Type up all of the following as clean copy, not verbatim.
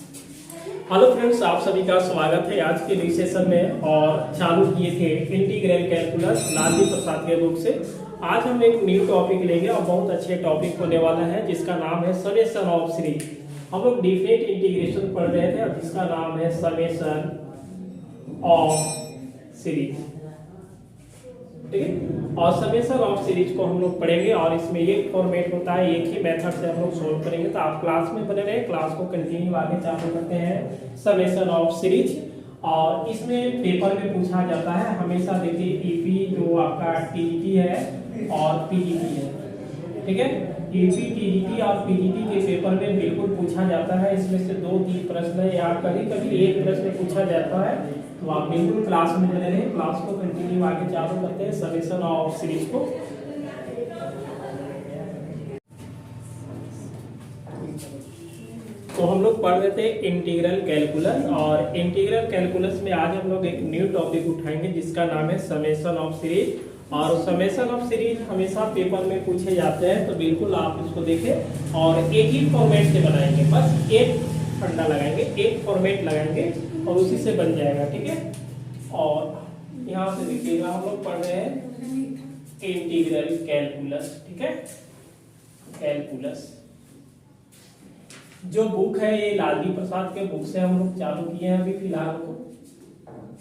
Hello friends, आप सभी का स्वागत है आज के नई सेशन में। और चालू किए थे इंटीग्रल कैलकुलस लालजी प्रसाद के बुक से। आज हम एक न्यू टॉपिक लेंगे और बहुत अच्छे टॉपिक होने वाला है जिसका नाम है समेशन ऑफ सीरीज। हम लोग डिफरेंट इंटीग्रेशन पढ़ रहे थे और जिसका नाम है समेशन ऑफ सीरीज। ठीक है, और समेशन ऑफ सीरीज को हम लोग पढ़ेंगे और इसमें एक फॉर्मेट होता है, एक ही मेथड से हम लोग सोल्व करेंगे। तो आप क्लास में बने रहे, क्लास को कंटिन्यू आगे चालू करते हैं समेशन ऑफ सीरीज। और इसमें पेपर में पूछा जाता है हमेशा, देखिए ईपी जो आपका टीजीटी है और पीजीटी है, ठीक है। ईपी टीजीटी और पीजीटी के पेपर में बिल्कुल पूछा जाता है। इसमें से 2-3 प्रश्न है या कभी कभी एक प्रश्न पूछा जाता है। तो आप बिल्कुल क्लास में बने रहे, क्लास को कंटिन्यू आगे चालू करते हैं समेशन ऑफ सीरीज को। तो हम लोग पढ़ रहे थे इंटीग्रल कैलकुलस, और इंटीग्रल कैलकुलस में आज हम लोग एक न्यू टॉपिक उठाएंगे जिसका नाम है समेशन ऑफ सीरीज। और समेशन ऑफ सीरीज हमेशा पेपर में पूछे जाते हैं, तो बिल्कुल आप इसको देखें और एक ही फॉर्मेट से बनाएंगे। बस एक फंडा लगाएंगे, एक फॉर्मेट लगाएंगे और उसी से बन जाएगा, ठीक है। और यहाँ से देखिएगा हम लोग पढ़ रहे हैं इंटीग्रल कैलकुलस, ठीक है। कैलकुलस जो बुक है ये लालजी प्रसाद के बुक से हम लोग चालू किए हैं अभी फिलहाल को,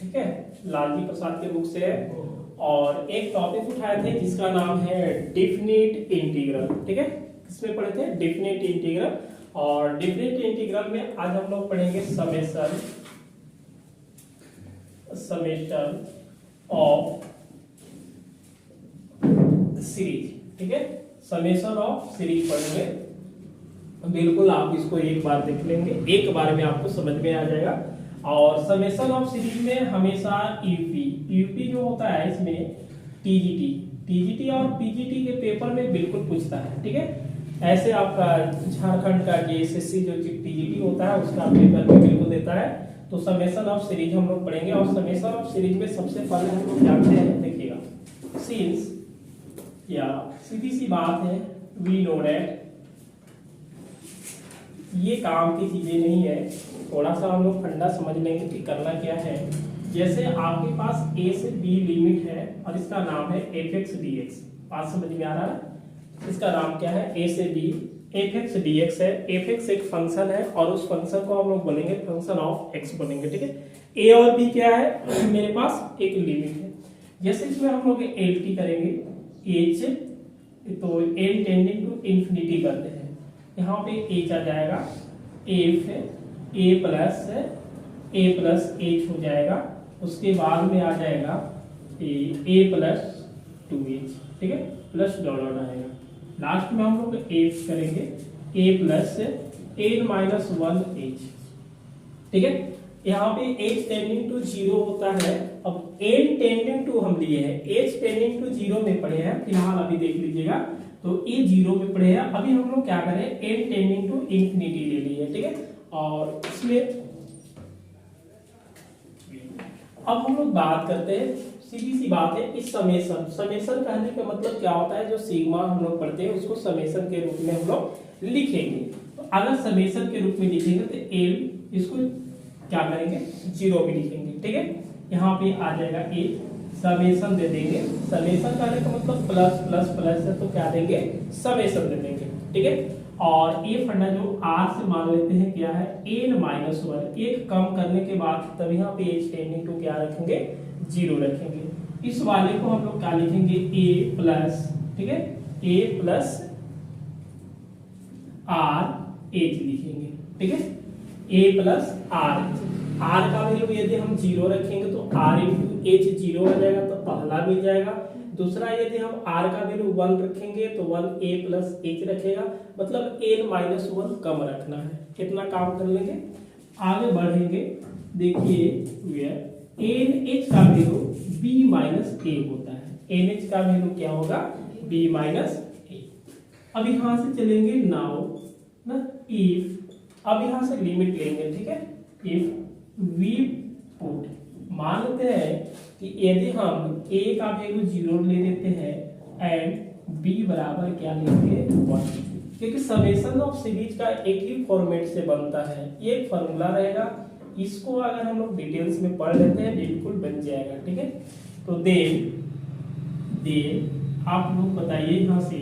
ठीक है। लालजी प्रसाद के बुक से है। और एक टॉपिक उठाए थे जिसका नाम है डेफिनिट इंटीग्रल, ठीक है। किसमें पढ़े थे? Definite integral. और डेफिनिट इंटीग्रल में आज हम लोग पढ़ेंगे समेशन ऑफ सीरीज, ठीक है। समेशन ऑफ सीरीज पढ़ेंगे, बिल्कुल आप इसको एक बार देख लेंगे, एक बार में आपको समझ में आ जाएगा। और समेशन ऑफ सीरीज में हमेशा यूपी जो होता है इसमें टीजीटी और पीजीटी के पेपर में बिल्कुल पूछता है, ठीक है। ऐसे आपका झारखंड का जेएसएससी जो टीजीटी होता है उसका पेपर में बिल्कुल देता है। तो समेशन ऑफ सीरीज हम लोग पढ़ेंगे। और समेशन ऑफ सीरीज में सबसे पहले हम लोग जानते हैं, देखिएगा सिंस, या सीधी सी बात है, वी नो दैट ये काम की चीजें नहीं है। थोड़ा सा हम लोग फंडा समझ लेंगे कि करना क्या है। जैसे आपके पास ए से बी लिमिट है और इसका नाम है एफ एक्स डी एक्स। बात समझ में आ रहा है? इसका नाम क्या है? ए से B F X D X है। एफ एक्स एक फंक्शन है और उस फंक्शन को हम लोग बोलेंगे फंक्शन ऑफ एक्स बोलेंगे, ठीक है। ए और बी क्या है? मेरे पास एक लिमिट है। जैसे इसमें हम लोग एल टी करेंगे, एच, तो एल टेंडिंग टू इंफिनिटी करते हैं। यहाँ पे एच आ जाएगा, एफ ए प्लस एच हो जाएगा। उसके बाद में आ जाएगा ए प्लस 2h, ठीक है, प्लस डॉट आएगा। लास्ट में हम लोग एफ करेंगे, ए प्लस एन माइनस 1h, ठीक है। यहाँ पे h टेंडिंग टू 0 होता है। अब n टेंडिंग टू हम लिए हैं, h टेंडिंग टू 0 में पढ़े हैं फिलहाल, अभी देख लीजिएगा। तो ए 0 में पढ़े हैं। अभी हम लोग क्या करें, n टेंडिंग टू इंफिनिटी ले लिए, ठीक है। और इसमें अब हम लोग बात करते हैं, सीधी सी बात है, इस समेशन कहने का मतलब क्या होता है? जो सिग्मा हम लोग पढ़ते हैं उसको समेशन के रूप में हम लोग लिखेंगे। तो अगर समेशन के रूप में लिखेंगे तो एल, इसको क्या करेंगे, 0 भी लिखेंगे, ठीक है। यहाँ पे आ जाएगा ए, समेशन दे देंगे। समेशन कहने का मतलब प्लस प्लस प्लस है, तो क्या देंगे, समेशन दे देंगे, ठीक है। और ये फंडा जो आर से मान लेते हैं क्या है, एन माइनस 1, एक कम करने के बाद तब यहाँ पे एच टेंडिंग टू क्या रखेंगे, 0 रखेंगे। इस वाले को हम लोग क्या लिखेंगे, ए प्लस, ठीक है, ए प्लस आर एच लिखेंगे, ठीक है, ए प्लस आर एच। आर का वैल्यू यदि हम 0 रखेंगे तो आर इंटू एच 0 हो जाएगा, तो पहला मिल जाएगा। दूसरा यदि हम r का वैल्यू 1 रखेंगे तो 1 a प्लस h रखेगा, मतलब n माइनस 1 कम रखना है। कितना काम कर लेंगे, आगे बढ़ेंगे। देखिए एन एच का वैल्यू b माइनस a होता है। एन एच का वैल्यू क्या होगा, b माइनस a। अब यहाँ से चलेंगे नाउ ना, इफ, अब यहाँ से लिमिट लेंगे, ठीक है। इफ वी पुट, मान लेते हैं कि यदि हम a का वैल्यू 0 ले लेते हैं एंड b बराबर क्या लेंगे, 1, क्योंकि समेशन ऑफ सीरीज का एक ही फॉर्मेट से बनता है, एक फॉर्मूला रहेगा। इसको अगर हम लोग डिटेल्स में पढ़ लेते हैं बिल्कुल बन जाएगा, ठीक है। तो दे आप लोग बताइए यहाँ से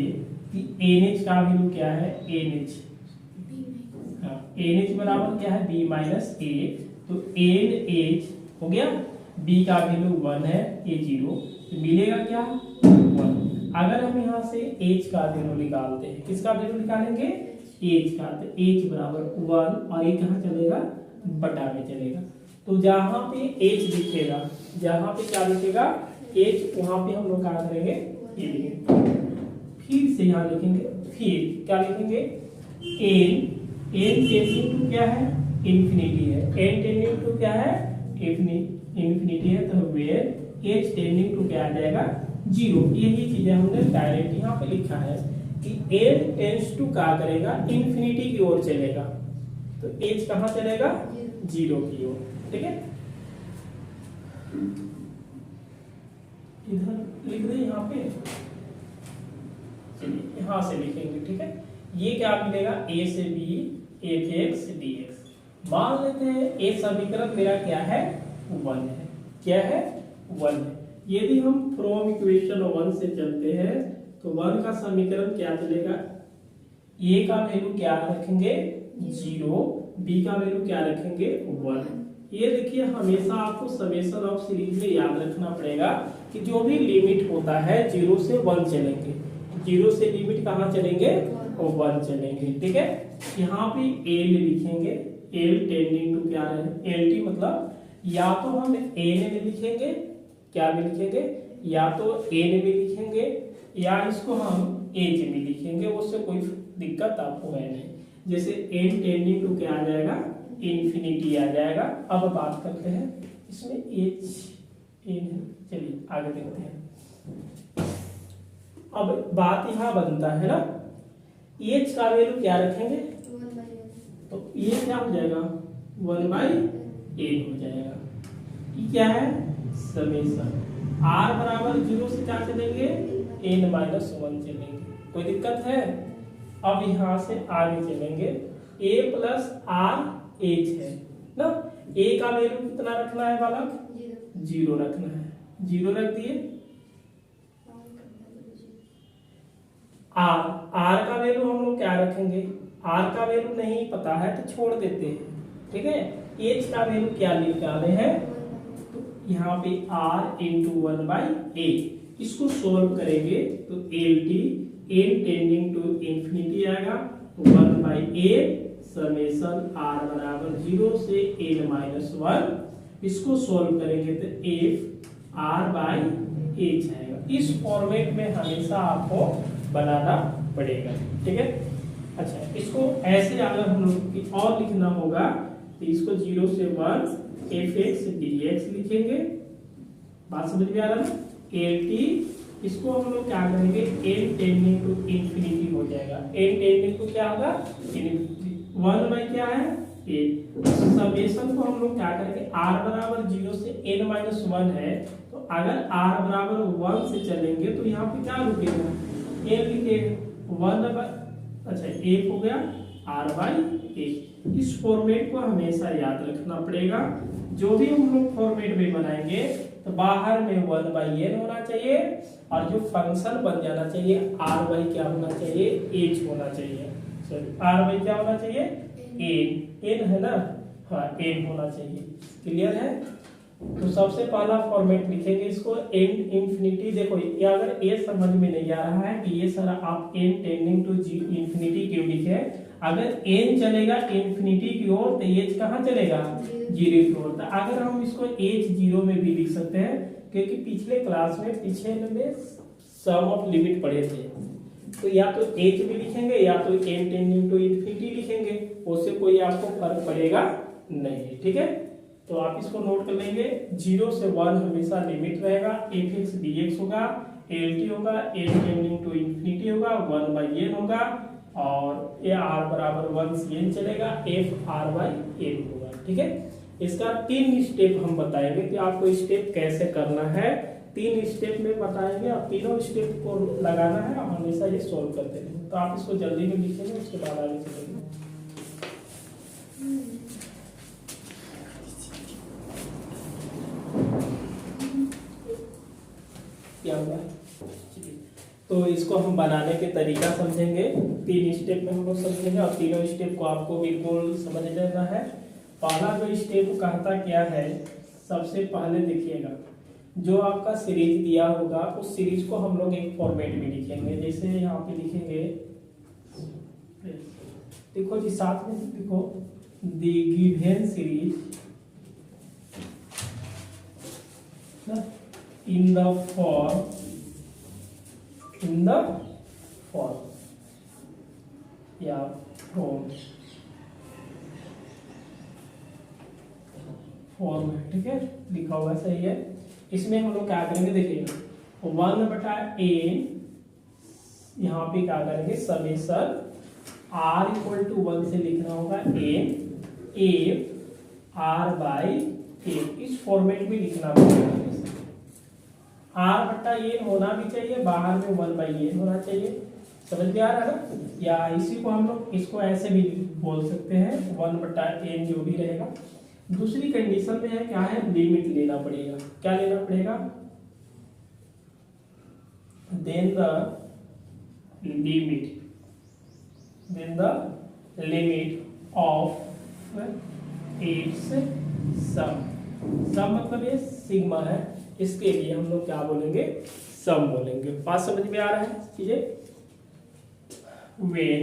कि NH का वैल्यू क्या है, NH NH बराबर क्या है b माइनस ए, तो NH हो गया, b का वैल्यू 1 है, a 0, तो मिलेगा क्या 1। अगर हम यहाँ से h का वैल्यू निकालते हैं, किसका वैल्यू निकालेंगे h का, तो h बराबर 1 और ये कहाँ चलेगा बटा में चलेगा। तो जहाँ पे h दिखेगा, जहाँ पे क्या दिखेगा h, वहां पे हम लोग क्या करेंगे ये लिखेंगे। फिर से यहाँ लिखेंगे, फिर क्या लिखेंगे n टेंडिंग टू क्या है इंफिनिटी है, n टेंडिंग टू क्या है इंफिनिटी है, तो वेयर h टेंडिंग टू क्या आ जाएगा 0। यही चीजें हमने डायरेक्ट यहाँ पे लिखा है कि n टेंड्स टू क्या करेगा इंफिनिटी की ओर चलेगा, तो h कहाँ चलेगा 0 की ओर, ठीक है। इधर लिख दे यहाँ पे, चलिए यहाँ से लिखेंगे, ठीक है। ये क्या मिलेगा a से b f(x) dx। मान लेते हैं a समीकरण मेरा क्या है 1 है, क्या है 1 है। यदि हम फ्रॉम इक्वेशन 1 से चलते हैं तो 1 का समीकरण क्या चलेगा, a का वैल्यू क्या रखेंगे 0, b का वैल्यू क्या रखेंगे 1। ये देखिए हमेशा आपको समेशन ऑफ सीरीज में याद रखना पड़ेगा कि जो भी लिमिट होता है 0 से 1 चलेंगे, 0 से लिमिट कहाँ चलेंगे 1 चलेंगे, ठीक है। यहाँ पे L लिखेंगे, L टेंडिंग टू क्या है LT, मतलब या तो हम N में लिखेंगे, क्या में लिखेंगे, या तो N में लिखेंगे या इसको हम H में लिखेंगे, उससे कोई दिक्कत आपको है नहीं। जैसे N टेंडिंग टू क्या आ जाएगा इंफिनिटी आ जाएगा। अब बात करते हैं इसमें H N, चलिए आगे देखते हैं। अब बात यहाँ बनता है ना, H का वैल्यू क्या रखेंगे, तो ये क्या हो जाएगा 1/n हो जाएगा। ये क्या है समेशन, r बराबर 0 से क्या चलेंगे n-1 चलेंगे, कोई दिक्कत है। अब यहाँ से आगे चलेंगे, a प्लस r h है ना, a का वैल्यू कितना रखना है बालक 0 रखना है, 0 रख दिए। r का वैल्यू हम लोग क्या रखेंगे, r का वैल्यू नहीं पता है तो छोड़ देते हैं, ठीक है। h का वैल्यू क्या निकाले हैं, तो यहाँ पे r इंटू 1/a, इसको सोल्व करेंगे तो LT n tending to infinity आएगा 1/a समेशन r बराबर 0 से n-1, इसको सोल्व करेंगे तो f r/h आएगा। इस फॉर्मेट में हमेशा आपको बनाना पड़ेगा, ठीक है। अच्छा, इसको ऐसे अगर हम लोग और लिखना होगा तो इसको 0 से 1 f(x) dx लिखेंगे, बात समझ में आ रहा है। LT इसको हम लोग क्या करेंगे n टेंडिंग टू इंफिनिटी हो जाएगा, n टेंडिंग टू क्या होगा 1 क्या है a। समेशन को हम लोग क्या करेंगे, r बराबर 0 से n-1 है, तो अगर r बराबर 1 से चलेंगे तो यहाँ पे क्या रुकेगा a लिखेगा 1/, अच्छा एक हो गया r/a। इस फॉर्मेट को हमेशा याद रखना पड़ेगा। जो भी हम लोग फॉर्मेट में बनाएंगे तो बाहर में 1/n होना चाहिए और जो फंक्शन बन जाना चाहिए r/ क्या होना चाहिए h होना चाहिए, सॉरी r/ क्या होना चाहिए n है ना, हाँ n होना चाहिए। क्लियर है। तो सबसे पहला फॉर्मेट लिखेंगे इसको n इंफिनिटी। देखो ये अगर a समझ में नहीं आ रहा है कि ये सारा आप n टेंडिंग टू इंफिनिटी क्यों लिखे, अगर n चलेगा इंफिनिटी की ओर तो h कहाँ चलेगा 0 की ओर। अगर हम इसको h 0 में भी लिख सकते हैं, क्योंकि पिछले क्लास में पीछे में सम ऑफ लिमिट पढ़े थे, तो या तो h भी लिखेंगे या तो n टेंडिंग टू इंफिनिटी लिखेंगे, उससे कोई आपको फर्क पड़ेगा नहीं, ठीक है। तो आप इसको नोट कर लेंगे, 0 से 1 हमेशा लिमिट रहेगा, f(x) dx होगा, LT होगा, n टेंडिंग टू इंफिनिटी होगा, 1/n होगा, और ये r बराबर 1 से n चलेगा, f r/n होगा, ठीक है। इसका 3 स्टेप हम बताएंगे कि आपको स्टेप कैसे करना है, 3 स्टेप में बताएंगे, और तीनों स्टेप को लगाना है और हमेशा ये सोल्व करते रहेंगे। तो आप इसको जल्दी में लिखेंगे, उसके बाद आगे चलेंगे। क्या हुआ? तो इसको हम बनाने के तरीका समझेंगे, 3 स्टेप में हम लोग समझेंगे और तीनों स्टेप को आपको बिल्कुल समझ लेना है। पहला जो स्टेप कहता क्या है, सबसे पहले देखिएगा जो आपका सीरीज दिया होगा उस सीरीज को हम लोग एक फॉर्मेट में लिखेंगे। जैसे यहाँ पे लिखेंगे, देखो जी साथ में देखो, the given series in the form या फॉर्म, ठीक है, लिखा हुआ सही है। इसमें हम लोग क्या करेंगे, देखिए 1/n, यहाँ पे क्या करेंगे, समेशन r = 1 से लिखना होगा n a r/a, इस फॉर्मेट में लिखना होगा। r/n होना भी चाहिए, बाहर में 1/n होना चाहिए, समझ में आ रहा है ना। या इसी को हम लोग इसको ऐसे भी बोल सकते हैं, 1/n जो भी रहेगा। दूसरी कंडीशन में है क्या है, लिमिट लेना पड़ेगा। क्या लेना पड़ेगा, then the limit of its sum मतलब ये सिग्मा है, इसके लिए हम लोग क्या बोलेंगे, सम बोलेंगे। बात समझ में आ रहा है चीजें। when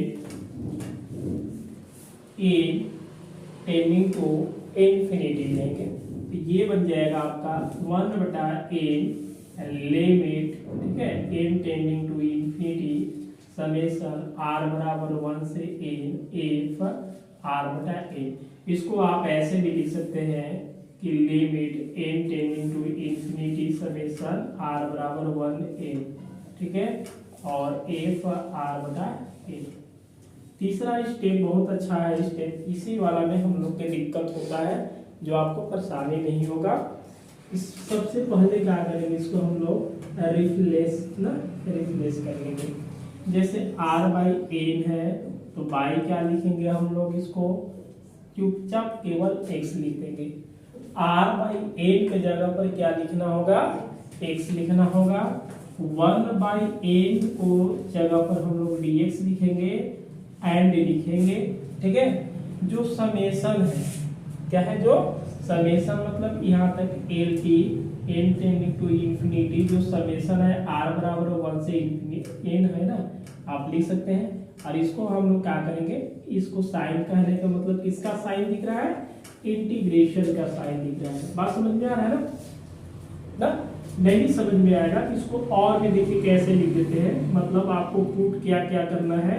n tending to infinity लेंगे तो ये बन जाएगा आपका 1/n लिमिट, ठीक है, n tending to infinity summation r = 1 से n f r/n। इसको आप ऐसे भी लिख सकते हैं कि limit n tending to infinity summation r = 1n, ठीक है, और f r/n। तीसरा स्टेप बहुत अच्छा है स्टेप, इसी वाला में हम लोग के दिक्कत होता है, जो आपको परेशानी नहीं होगा। इस सबसे पहले क्या करेंगे, इसको हम लोग रिप्लेस कर लेंगे। जैसे r/n है तो बाई क्या लिखेंगे हम लोग, इसको चुपचाप केवल x लिख देंगे। r/n के जगह पर क्या लिखना होगा, x लिखना होगा। 1/n को जगह पर हम लोग dx लिखेंगे, एंड लिखेंगे, ठीक है। जो समेशन है, क्या है, जो समेशन मतलब यहाँ तक LT n tending to infinity, जो समेशन है r = 1 से n है ना, आप लिख सकते हैं। और इसको हम लोग क्या करेंगे, इसको साइन कहने का मतलब किसका साइन दिख रहा है, इंटीग्रेशन का साइन दिख रहा है। बात समझ में आ रहा है ना? नहीं समझ में आएगा इसको और भी देखिए कैसे लिख देते हैं। मतलब आपको पुट क्या क्या करना है,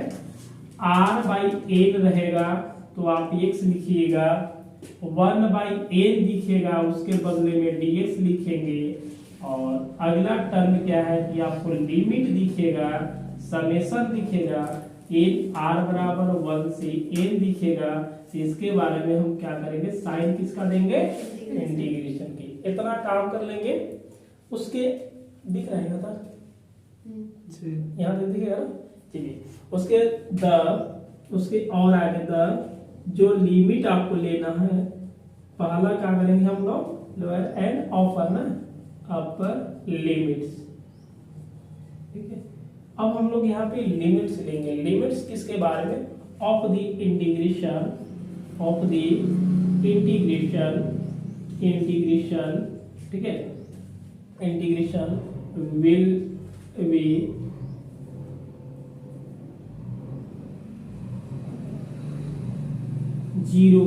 r/n रहेगा तो आप x लिखिएगा, 1/n दिखेगा उसके बदले में dx लिखेंगे, और अगला टर्म क्या है कि आपको लिमिट दिखेगा, समेशन दिखेगा, r = 1 से n दिखेगा। तो इसके बारे में हम क्या करेंगे, साइन किसका देंगे, इंटीग्रेशन की। इतना काम कर लेंगे, उसके दिख रहा है था यहाँ दिखेगा ना, चलिए उसके और आगे जो लिमिट आपको लेना है, पहला क्या करेंगे हम लोग, लोअर एंड अपर ना, अपर लिमिट्स, ठीक है। अब हम लोग यहाँ पे लिमिट्स लेंगे। लिमिट्स किसके बारे में, ऑफ द इंटीग्रेशन ठीक है, integration will be zero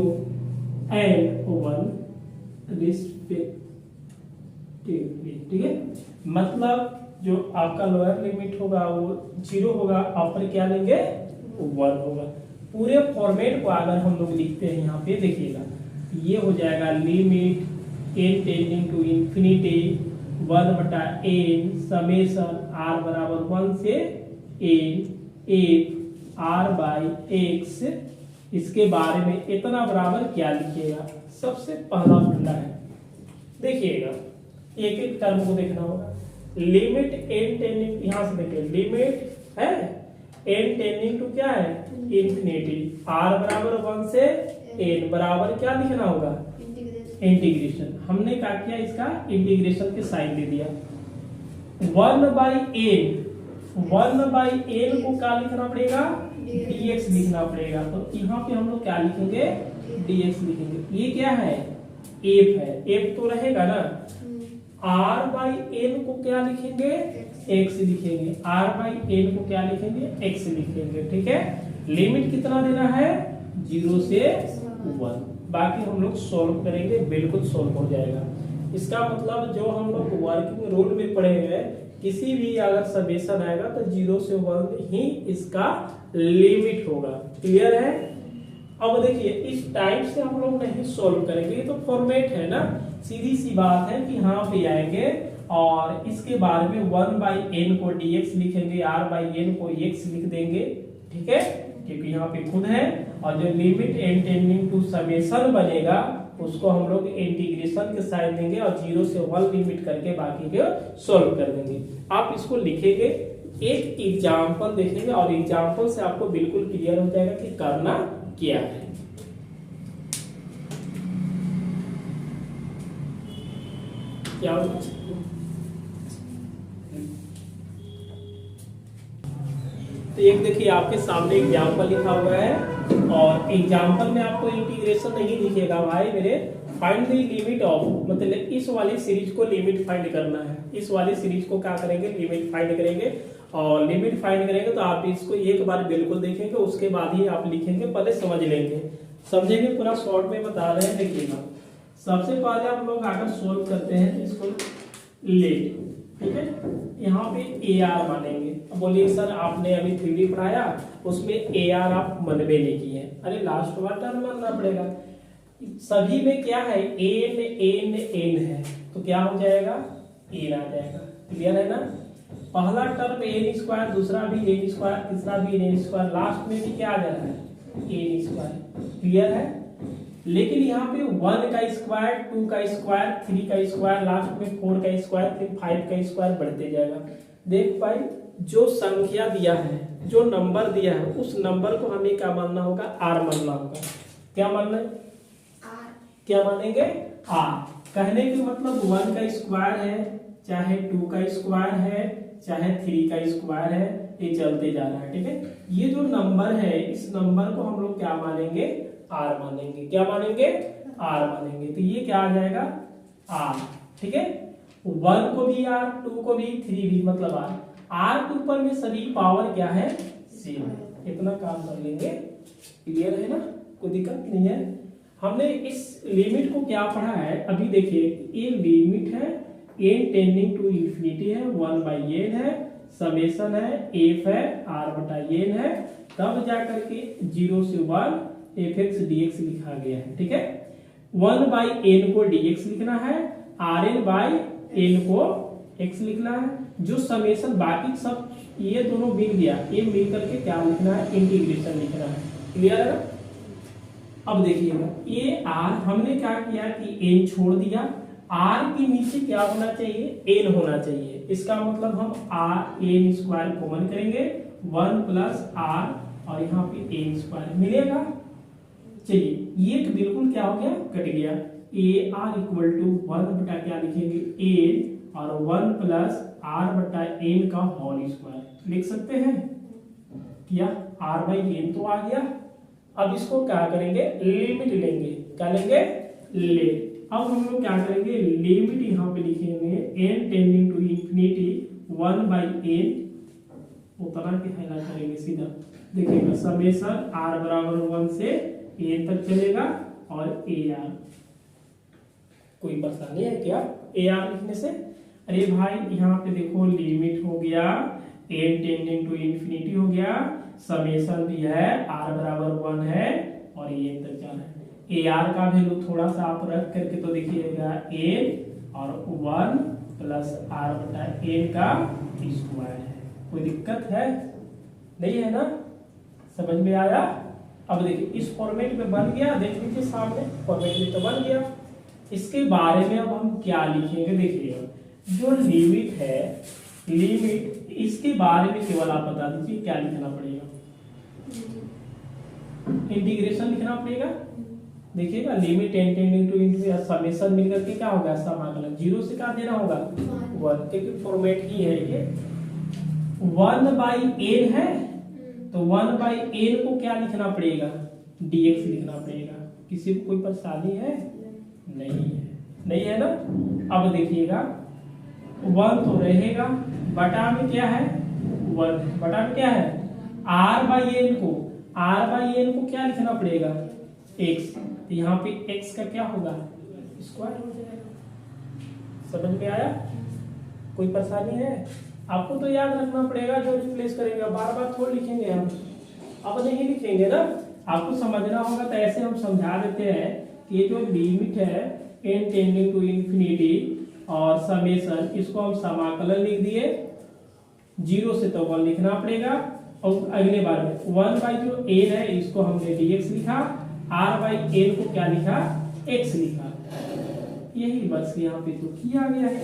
and 1 respectively, ठीक है। मतलब जो आपका लोअर लिमिट होगा वो 0 होगा, अपर क्या लेंगे, 1 होगा। पूरे फॉर्मेट को अगर हम लोग लिखते हैं यहाँ पे देखिएगा, ये हो जाएगा limit n tending to infinity 1/n summation r = 1 से n f r/x। इसके बारे में इतना बराबर क्या लिखिएगा, सबसे पहला फंडा है, देखिएगा एक एक टर्म को देखना होगा। लिमिट n टेंडिंग, यहां से देखिए लिमिट है n टेंडिंग टू क्या है इंफिनिटी, r बराबर 1 से n बराबर क्या लिखना होगा इंटीग्रेशन। हमने क्या किया इसका इंटीग्रेशन के साइन दे दिया। 1/n को क्या लिखना पड़ेगा dx लिखना पड़ेगा। तो यहाँ पे हम लोग क्या लिखेंगे dx लिखेंगे। ये क्या है f है, f तो रहेगा ना। r/n को क्या लिखेंगे x लिखेंगे, r/n को क्या लिखेंगे x लिखेंगे। ठीक है, लिमिट कितना देना है 0 से 1। बाकी हम लोग सॉल्व करेंगे, बिल्कुल सॉल्व हो जाएगा। इसका मतलब जो हम लोग वर्किंग रूल में पढ़े हुए किसी भी अगर समेशन आएगा तो 0 से 1 ही इसका लिमिट होगा। क्लियर है। अब देखिए इस टाइप से हम लोग नहीं सॉल्व करेंगे, ये तो फॉर्मेट है ना, सीधी सी बात है कि यहाँ पे आएंगे और इसके बाद में 1/n को dx लिखेंगे, r/n को x लिख देंगे। ठीक है, क्योंकि यहाँ पे खुद है, और जो limit n tending to summation बनेगा उसको हम लोग इंटीग्रेशन के साइन देंगे और 0 से 1 लिमिट करके बाकी के सॉल्व कर देंगे। आप इसको लिखेंगे, एक एग्जाम्पल देखेंगे और एग्जाम्पल से आपको बिल्कुल क्लियर हो जाएगा कि करना क्या है। क्या तो एक देखिए आपके सामने एग्जाम्पल लिखा हुआ है और एग्जाम्पल में आपको इंटीग्रेशन नहीं दिखेगा भाई मेरे। फाइंड द लिमिट ऑफ, मतलब इस वाली सीरीज को लिमिट फाइंड करना है। इस वाली सीरीज को क्या करेंगे लिमिट फाइंड करेंगे, और लिमिट फाइंड करेंगे तो आप इसको एक बार बिल्कुल देखेंगे, उसके बाद ही आप लिखेंगे, पहले समझ लेंगे, समझेंगे, पूरा शॉर्ट में बता रहे हैं। देखिएगा सबसे पहले आप लोग अगर सोल्व करते हैं इसको लेट, ठीक है, यहाँ पे AR मानेंगे। अब बोलिए सर आपने अभी 3D पढ़ाया उसमें AR आप मनवे नहीं किए, अरे लास्ट वाला टर्म मानना पड़ेगा। सभी में क्या है n है, तो क्या हो जाएगा n आ जाएगा। क्लियर है ना। पहला टर्म n², दूसरा भी n², तीसरा भी n², लास्ट में भी क्या आ जा रहा है n²। क्लियर है। लेकिन यहाँ पे 1 का स्क्वायर, 2 का स्क्वायर, 3 का स्क्वायर, लास्ट में 4 का स्क्वायर, फिर 5 का स्क्वायर बढ़ते जाएगा। देख भाई जो संख्या दिया है, जो नंबर दिया है, उस नंबर को हमें क्या मानना होगा r मानना होगा। क्या मानना है क्या मानेंगे r। कहने के मतलब 1 का स्क्वायर है, चाहे 2 का स्क्वायर है, चाहे 3 का स्क्वायर है, ये चलते जा रहा है। ठीक है, ये जो नंबर है इस नंबर को हम लोग क्या मानेंगे r मानेंगे। क्या मानेंगे r मानेंगे। तो ये क्या आ जाएगा r। ठीक है, 1 को भी r, 2 को भी, 3 भी, मतलब r के ऊपर में सभी पावर क्या है सेम। इतना काम कर लेंगे। क्लियर है ना, कोई दिक्कत नहीं है। हमने इस लिमिट को क्या पढ़ा है अभी देखिए, ये लिमिट है n टेंडिंग टू इंफिनिटी है, 1/n है, समेशन है, f है, r/n है, तब जाकर के 0 से 1 fx dx लिखा गया है। ठीक है, 1/n को dx लिखना है, rn/n को x लिखना है। जो समेशन बाकी सब ये दोनों मिल गया, ये मिल करके क्या लिखना है इंटीग्रेशन लिखना है। क्लियर है। अब देखिएगा ये r हमने क्या किया कि n छोड़ दिया, r के नीचे क्या होना चाहिए n होना चाहिए। इसका मतलब हम n² कॉमन करेंगे, 1 + r और यहाँ पे n² मिलेगा। चलिए ये तो बिल्कुल क्या हो गया कट गया। AR = 1 बटा क्या लिखेंगे n और 1 + r/n का होल स्क्वायर लिख सकते हैं। क्या r/n तो आ गया। अब इसको क्या करेंगे लिमिट लेंगे। क्या लेंगे लिमिट। अब हम लोग क्या करेंगे लिमिट यहाँ पे लिखेंगे n tending to infinity 1/n, उतना के हैला करेंगे सीधा। देखिएगा समेशन r = 1 से n तक चलेगा और AR। कोई परेशानी है क्या AR लिखने से। अरे भाई यहाँ पे देखो लिमिट हो गया, n टेंडिंग टू इंफिनिटी हो गया, समेशन भी है, r = 1 है और n तक जाना है। AR का वैल्यू थोड़ा सा आप रख करके तो देखिएगा n और 1 + r/n का स्क्वायर है। कोई दिक्कत है नहीं है ना, समझ में आया। अब देखिए इस फॉर्मेट में बन गया, देख लीजिए सामने फॉर्मेट में तो बन गया। इसके बारे में अब हम क्या लिखेंगे देखिएगा, जो लिमिट है लिमिट, इसके बारे में केवल आप बता दीजिए क्या लिखना पड़ेगा, इंटीग्रेशन लिखना पड़ेगा। देखिएगा limit n tending two into summation मिलकर के क्या होगा, समाकलन, जीरो से क्या देना होगा 1, क्योंकि फॉर्मेट ही है ये 1/n है, तो 1/n को क्या लिखना पड़ेगा, dx लिखना पड़ेगा। किसी को कोई परेशानी है? नहीं है, नहीं है ना। अब देखिएगा 1 तो रहेगा, बटा में क्या है 1, बटा में क्या है r/n को क्या लिखना पड़ेगा x, तो यहाँ पे x का क्या होगा स्क्वायर हो जाएगा। समझ में आया? कोई परेशानी है? आपको तो याद रखना पड़ेगा, जो रिप्लेस करेंगे बार बार थोड़ी लिखेंगे हम, अब नहीं लिखेंगे ना, आपको समझना होगा। तो ऐसे हम समझा देते हैं कि ये जो लिमिट है n टेंडिंग टू इंफिनिटी और समेशन, इसको हम समाकलन लिख दिए, 0 से तो 1 लिखना पड़ेगा, और अगले बार में 1/n है इसको हमने dx लिखा, r/n को क्या लिखा x लिखा, यही बस यहाँ पे तो किया गया है।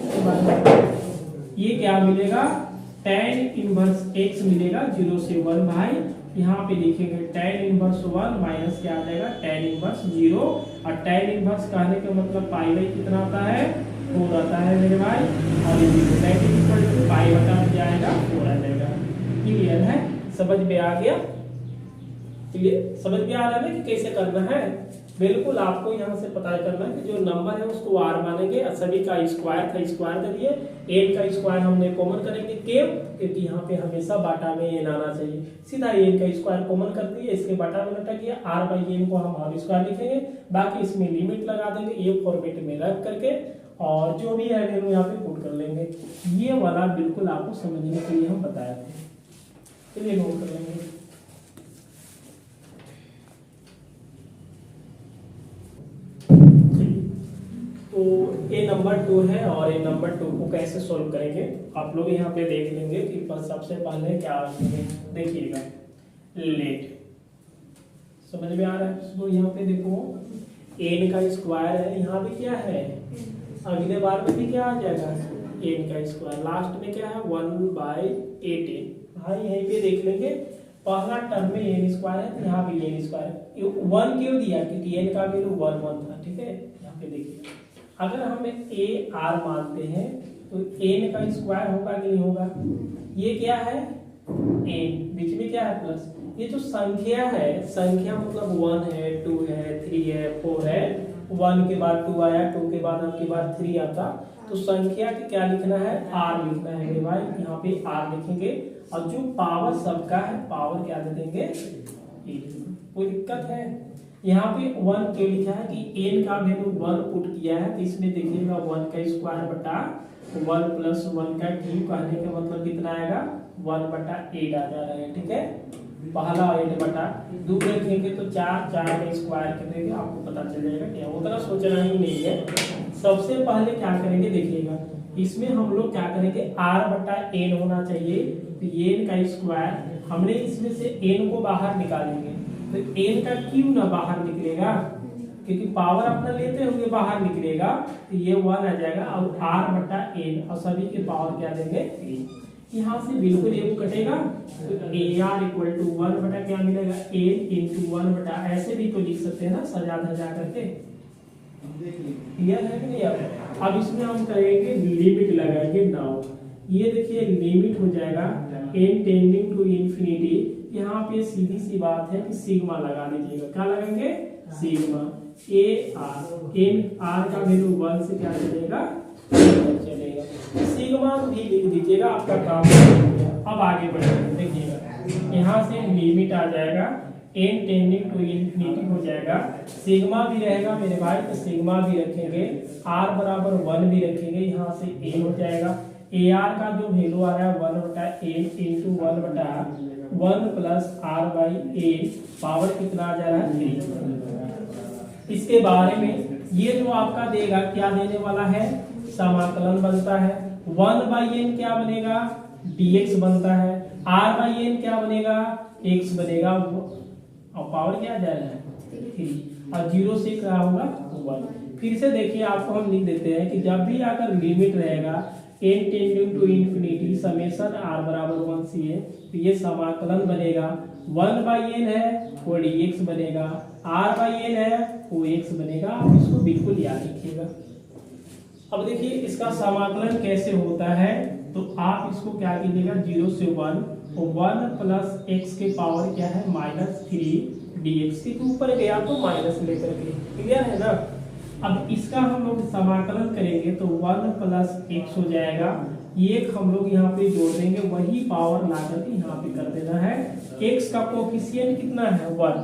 ये क्या मिलेगा tan इनवर्स x मिलेगा 0 से 1 भाई, यहाँ पे लिखेंगे tan इनवर्स 1 माइनस क्या आ जाएगा tan इनवर्स 0, और tan इनवर्स कहने का मतलब पाई बाई कितना आता है 4 आता है मेरे भाई, और ये tan इक्वल पाई बटा क्या आएगा 4 आ जाएगा। क्लियर है? समझ में आ गया? क्लियर? समझ में आ रहा है कि कैसे करना है? बिल्कुल आपको यहाँ से पता करना है कि जो नंबर है उसको r मानेंगे, सभी का स्क्वायर था स्क्वायर करिए, n का स्क्वायर हमने कॉमन करेंगे क्यों, क्योंकि यहाँ पे हमेशा बाटा में n आना चाहिए, सीधा n का स्क्वायर कॉमन कर दिए, इसके बाटा में लटक गया, r/n को हम होल स्क्वायर लिखेंगे, बाकी इसमें लिमिट लगा देंगे ये फॉर्मेट में रख करके, और जो भी है वैल्यू यहाँ पे पुट कर लेंगे। ये वाला बिल्कुल आपको समझने के लिए हम बताए थे, चलिए नोट कर लेंगे। तो ये नंबर 2 है, और ये नंबर 2 को कैसे सोल्व करेंगे आप लोग यहाँ पे देख लेंगे कि सबसे पहले क्या देखिएगा लेट, समझ में आ रहा है? तो यहाँ पे देखो n का स्क्वायर है, यहाँ पे क्या है, अगले बार में भी क्या आ जाएगा n का स्क्वायर, लास्ट में क्या है 1/18 भाई, यहीं पे देख लेंगे पहला टर्म में n स्क्वायर है, तो यहाँ पे n स्क्वायर है, 1 क्यों दिया, क्योंकि n का वैल्यू 1 था, ठीक है। यहाँ पे देखिए अगर हम a r मानते हैं तो n का स्क्वायर होगा कि नहीं होगा, ये क्या है n, बीच में क्या है प्लस, ये जो संख्या है, संख्या मतलब 1 है 2 है 3 है 4 है, 1 के बाद 2 आया, 2 के बाद आपके बाद 3 आता, तो संख्या के क्या लिखना है r लिखना है भाई, यहाँ पे r लिखेंगे, और जो पावर सबका है पावर क्या दे देंगे 8। कोई दिक्कत है? यहाँ पे 1 क्यों लिखा है कि n का वैल्यू 1 पुट किया है, तो इसमें देखिएगा 1 का स्क्वायर बटा 1 प्लस 1 का क्यूब, कहने का मतलब कितना आएगा 1/8 आ जा रहा है, ठीक है। पहला 8 बटा 2 रखेंगे तो 4 का स्क्वायर करेंगे, आपको पता चल जाएगा क्या, उतना सोचना ही नहीं है। सबसे पहले क्या करेंगे देखिएगा, इसमें हम लोग क्या करेंगे r/n होना चाहिए, तो n का स्क्वायर हमने इसमें से n को बाहर निकालेंगे, तो n का क्यों ना बाहर निकलेगा, क्योंकि पावर अपना लेते हुए बाहर निकलेगा, तो ये 1 आ जाएगा, और r/n और सभी के पावर क्या देंगे 3, यहाँ से बिल्कुल ये कटेगा, तो ar इक्वल टू 1 बटा क्या मिलेगा n इंटू 1 बटा, ऐसे भी तो लिख सकते हैं ना सजा धजा करके, क्लियर है कि नहीं? अब इसमें हम करेंगे लिमिट लगाएंगे नाउ, ये देखिए लिमिट हो जाएगा n टेंडिंग टू इंफिनिटी, यहाँ पे सीधी सी बात है कि सिग्मा लगा दीजिएगा, क्या लगाएंगे sigma a r, n r का वैल्यू 1 से क्या चलेगा चलेगा, सिग्मा भी लिख दीजिएगा, आपका काम हो गया। अब आगे बढ़ेंगे, देखिएगा यहाँ से लिमिट आ जाएगा n टेंडिंग टू इंफिनिटी हो जाएगा, सिग्मा भी रहेगा मेरे भाई, तो सिग्मा भी रखेंगे, r बराबर 1 भी रखेंगे, यहाँ से a हो जाएगा, ar का जो वैल्यू आ रहा है 1/8 इंटू 1 प्लस r/8, पावर कितना आ जा रहा है 3। इसके बारे में ये जो आपका देगा क्या देने वाला है, समाकलन बनता है, 1/n क्या बनेगा dx बनता है, r/n क्या बनेगा x बनेगा, और पावर क्या आ जाएगा 3, और 0 से क्या होगा 1। फिर से देखिए आपको हम लिख देते हैं कि जब भी अगर लिमिट रहेगा n tending to infinity summation r बराबर 1 से n, तो ये समाकलन बनेगा 1/n है वो dx बनेगा, r/n है वो x बनेगा। आप इसको बिल्कुल याद रखिएगा। अब देखिए इसका समाकलन कैसे होता है, तो आप इसको क्या कीजिएगा 0 से 1 और 1 प्लस x के पावर क्या है -3 dx के ऊपर गया तो माइनस लेकर के, क्लियर है ना। अब इसका हम लोग समाकलन करेंगे तो 1 प्लस x हो जाएगा, एक हम लोग यहाँ पे जोड़ देंगे, वही पावर ला करके यहाँ पे कर देना है। x का कोफिशिएंट कितना है 1,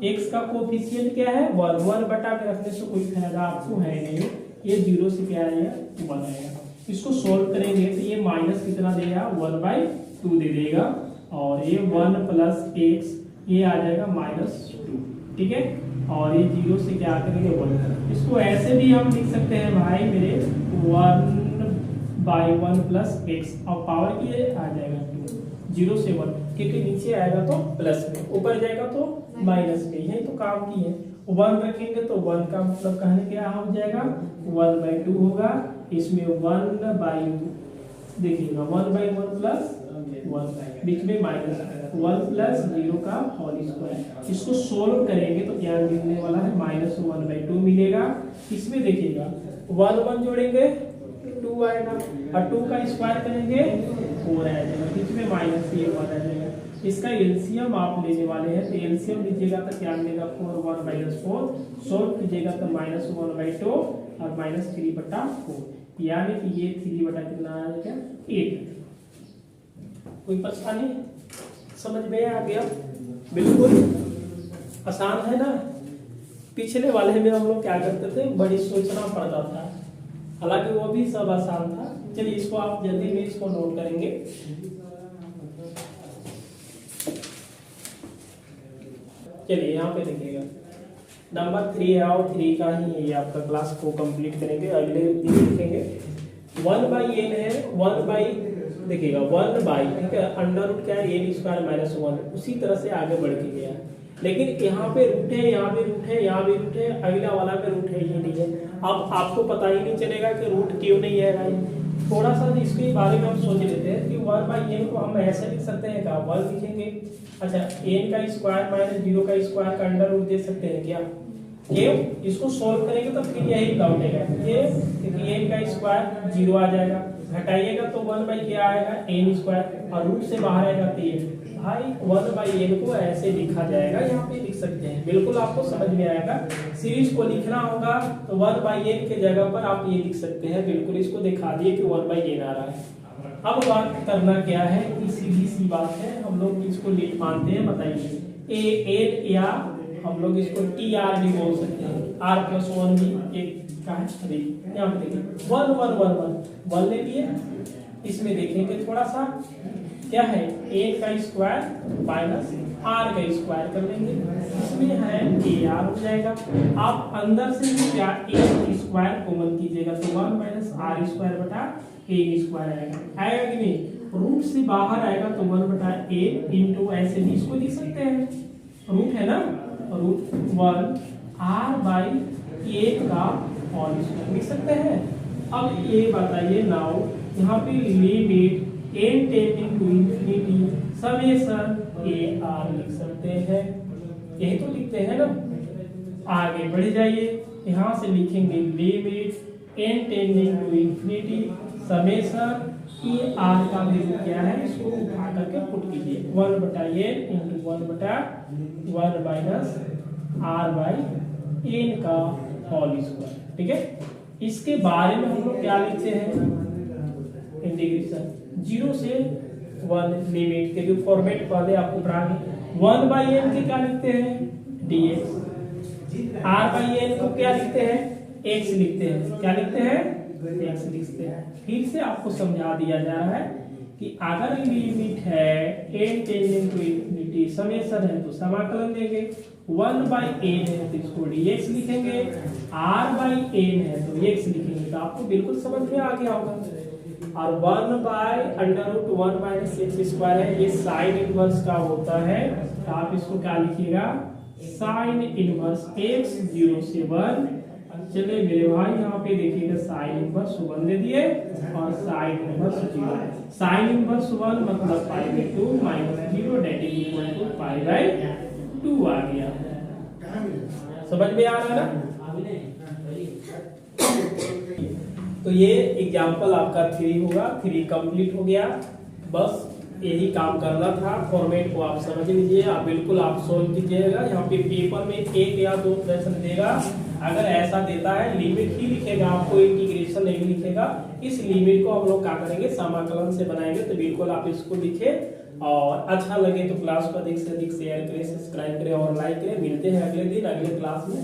x का कोफिशिएंट क्या है 1, 1 बटा के रखने से कोई फायदा आपको है नहीं, ये 0 से क्या आएगा 1 आएगा। इसको सोल्व करेंगे तो ये माइनस कितना देगा 1/2 दे देगा, और ये 1 प्लस x ये आ जाएगा -2, ठीक है। और ये 0 से क्या करेंगे 1, इसको ऐसे भी हम लिख सकते हैं भाई मेरे 1/1 प्लस x और पावर की आ जाएगा 2, 0 से 1, क्योंकि नीचे आएगा तो प्लस में, ऊपर जाएगा तो माइनस में, यही तो काम की है। 1 रखेंगे तो 1 का मतलब कहने क्या हो जाएगा 1/2 होगा, इसमें 1/, देखिएगा 1/1 प्लस 1, बीच में माइनस 1 प्लस 0 का होल स्क्वायर। इसको सोल्व करेंगे तो क्या मिलने वाला है -1/2 मिलेगा। इसमें देखिएगा 1 1 जोड़ेंगे 2 आएगा, और 2 का स्क्वायर करेंगे 4 आ जाएगा, बीच में माइनस ये 1 आ जाएगा। इसका एलसीएम आप लेने वाले हैं तो एलसीएम लीजिएगा तो क्या मिलेगा 4 1 -4, सोल्व कीजिएगा तो -1/2 और -3/4, यानी कि ये 3 बटा कितना आ जाएगा 8। कोई परेशानी समझ में आ गया? बिल्कुल आसान है ना। पिछले वाले में हम लोग क्या करते थे, बड़ी सोचना पड़ता था, हालांकि वो भी सब आसान था। चलिए इसको आप जल्दी में इसको नोट करेंगे। चलिए यहाँ पे देखिएगा नंबर 3 है और 3 का ही ये आपका क्लास को कंप्लीट करेंगे, अगले दिन लिखेंगे 1/n है, 1/, देखिएगा 1/, ठीक है, अंडर रूट क्या है n² -1, उसी तरह से आगे बढ़ के गया, लेकिन यहाँ पे रूट है, यहाँ पे रूट है, यहाँ भी रूट है, अगला वाला पे रूट है ही नहीं है। अब आपको पता ही नहीं चलेगा कि रूट क्यों नहीं है भाई। थोड़ा सा इसके बारे में हम सोच लेते हैं कि 1/n को हम ऐसे लिख सकते हैं क्या, 1 लिखेंगे, अच्छा n का स्क्वायर -0 का स्क्वायर का अंडर रूट दे सकते हैं क्या, क्यों? इसको सोल्व करेंगे तो फिर यही लौटेगा, क्योंकि n का स्क्वायर 0 आ जाएगा, घटाइएगा तो 1/ क्या आएगा n², और रूट से बाहर आएगा तो ये भाई 1/n को ऐसे लिखा जाएगा, यहाँ पे लिख सकते हैं, बिल्कुल आपको समझ में आएगा। सीरीज को लिखना होगा तो 1/n के जगह पर आप ये लिख सकते हैं, बिल्कुल इसको दिखा दिए कि 1/n आ रहा है। अब बात करना क्या है कि सीधी सी बात है, हम लोग इसको लीट मानते हैं, बताइए an या हम लोग इसको tr भी बोल सकते हैं, r+1 भी एक का है। यहाँ पे देखिए 1 1 1 1 1 ले लिए, इसमें देखेंगे थोड़ा सा क्या है a का स्क्वायर -r का स्क्वायर कर लेंगे, इसमें है ar हो जाएगा। आप अंदर से भी क्या a स्क्वायर कॉमन कीजिएगा तो 1 -r² बटा a² आएगा कि नहीं, रूट से बाहर आएगा तो 1/a इंटू ऐसे भी इसको लिख सकते हैं, रूट है ना, रूट 1 r/a का होल स्क्वायर लिख सकते हैं। अब ये बताइए नाउ यहाँ पे limit n tending to infinity summation ar लिख सकते हैं, यही तो लिखते हैं ना। आगे बढ़ जाइए, यहाँ से लिखेंगे limit n tending to infinity summation ar का वैल्यू क्या है, इसको उठा करके पुट कीजिए 1/n इंटू 1/1 r/n का होल स्क्वायर, ठीक है। इसके बारे में हम लोग क्या लिखते हैं, इंटीग्रेशन 0 से 1 लिमिट के जो फॉर्मेट पहले आपको पढ़ा 1/n के क्या लिखते हैं dx, r/n को क्या लिखते हैं x लिखते हैं, क्या लिखते हैं x लिखते हैं। फिर से आपको समझा दिया जा रहा है कि अगर लिमिट है n tending to infinity summation है तो समाकलन देंगे, 1/n है तो इसको dx लिखेंगे, r/n है तो x लिखेंगे, तो आपको बिल्कुल समझ में आ गया होगा। और 1/√1 - x² है, ये साइन इनवर्स का होता है, तो आप इसको क्या लिखिएगा sin इनवर्स x 0 से 1 चलिए मेरे भाई यहाँ पे देखिएगा साइन इनवर्स 1 दे दिए और साइन इनवर्स 0। साइन इनवर्स 1 मतलब pi by 2 minus 0 that is equal to pi by 2 आ गया। समझ में आ रहा है ना? तो ये एग्जाम्पल आपका 3 होगा, 3 कंप्लीट हो गया। बस यही काम करना था। फॉर्मेट को आप समझ लीजिए, आप बिल्कुल आप सोल्व कीजिएगा। यहाँ पे पेपर में 1 या 2 प्रश्न देगा, अगर ऐसा देता है लिमिट ही लिखेगा, आपको इंटीग्रेशन नहीं लिखेगा। इस लिमिट को हम लोग क्या करेंगे, समाकलन से बनाएंगे। तो बिल्कुल आप इसको लिखे और अच्छा लगे तो क्लास को अधिक से अधिक शेयर करें, सब्सक्राइब करें और लाइक करें। मिलते हैं अगले दिन अगले क्लास में।